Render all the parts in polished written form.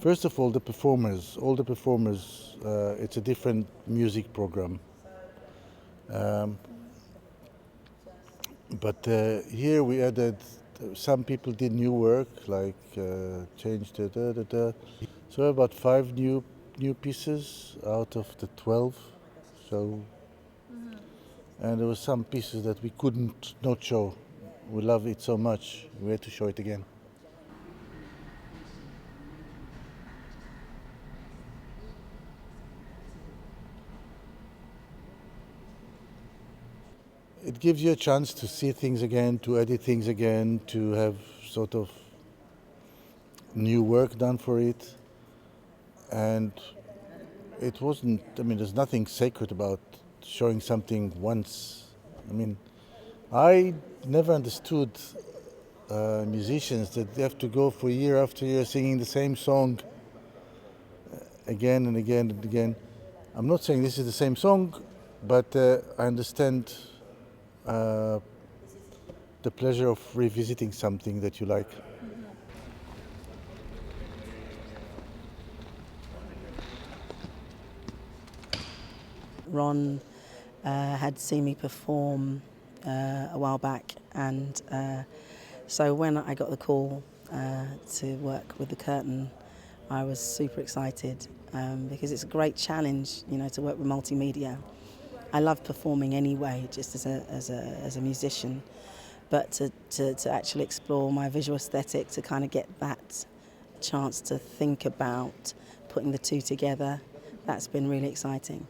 First of all, all the performers, it's a different music program. Um, but here we added, some people did new work, like changed the da da da. So about five new pieces out of the 12. So, and there were some pieces that we couldn't not show. We love it so much, we had to show it again. It gives you a chance to see things again, to edit things again, to have sort of new work done for it. And it wasn't, I mean, there's nothing sacred about showing something once. I mean, I never understood musicians that they have to go for year after year singing the same song again and again and again. I'm not saying this is the same song, but I understand uh, the pleasure of revisiting something that you like. Ron had seen me perform a while back, and so when I got the call to work with the curtain, I was super excited because it's a great challenge, to work with multimedia. I love performing anyway, just as a musician, but to actually explore my visual aesthetic, to kind of get that chance to think about putting the two together, that's been really exciting.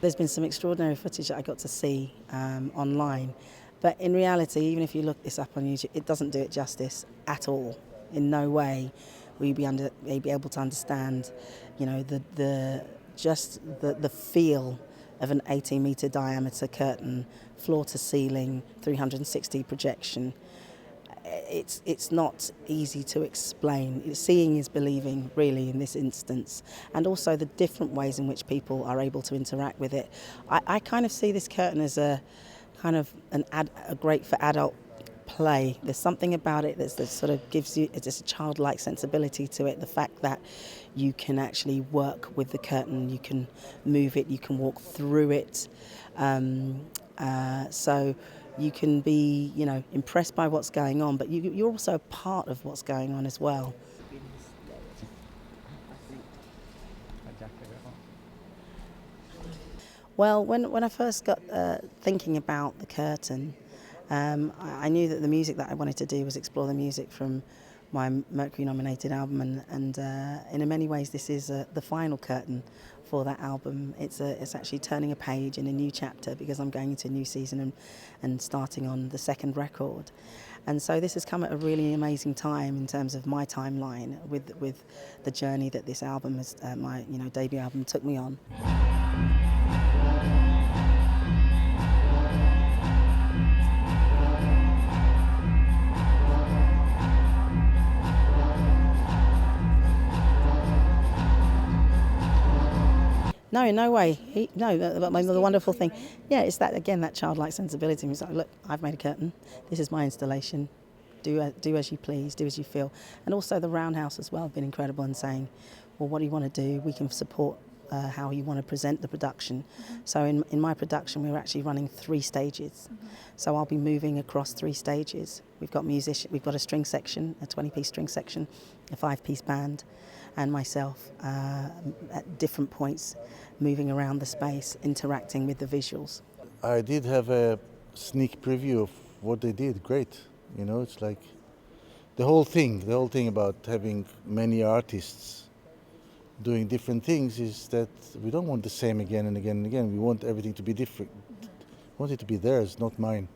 There's been some extraordinary footage that I got to see online, but in reality, even if you look this up on YouTube, it doesn't do it justice at all. In no way will you be able to understand, the feel of an 18-meter diameter curtain, floor to ceiling, 360 projection. It's not easy to explain. Seeing is believing, really, in this instance, and also the different ways in which people are able to interact with it. I kind of see this curtain as a kind of a great for adult play. There's something about it that sort of gives you just a childlike sensibility to it. The fact that you can actually work with the curtain, you can move it, you can walk through it. So you can be, impressed by what's going on, but you're also a part of what's going on as well. Well, when I first got thinking about the curtain, I knew that the music that I wanted to do was explore the music from my Mercury-nominated album, and in many ways this is the final curtain for that album. It's actually turning a page in a new chapter because I'm going into a new season and starting on the second record. And so this has come at a really amazing time in terms of my timeline with the journey that this album has, my debut album, took me on. No, in no way. The wonderful thing, it's that, again, that childlike sensibility. It's like, look, I've made a curtain. This is my installation. Do as you please, do as you feel. And also the Roundhouse as well have been incredible in saying, well, what do you want to do? We can support how you want to present the production. So in my production, we're actually running 3 stages. So I'll be moving across 3 stages. We've got a string section, a 20-piece string section, a 5-piece band, and myself at different points moving around the space, interacting with the visuals. I did have a sneak preview of what they did. Great. It's like the whole thing about having many artists doing different things is that we don't want the same again and again and again. We want everything to be different. We want it to be theirs, not mine.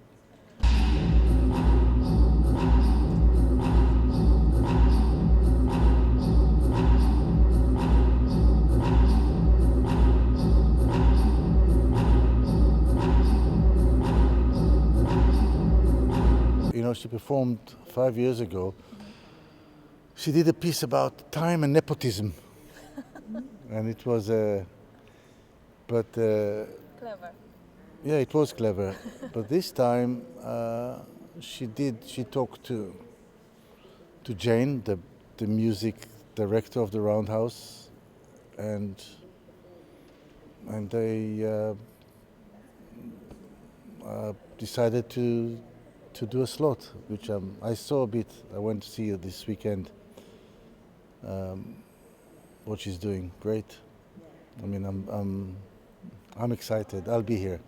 She performed 5 years ago. She did a piece about time and nepotism. And it was clever. Yeah, it was clever. But this time she talked to Jane, the music director of the Roundhouse, and they decided to do a slot, which I saw a bit. I went to see her this weekend. What she's doing, great. I mean, I'm excited. I'll be here.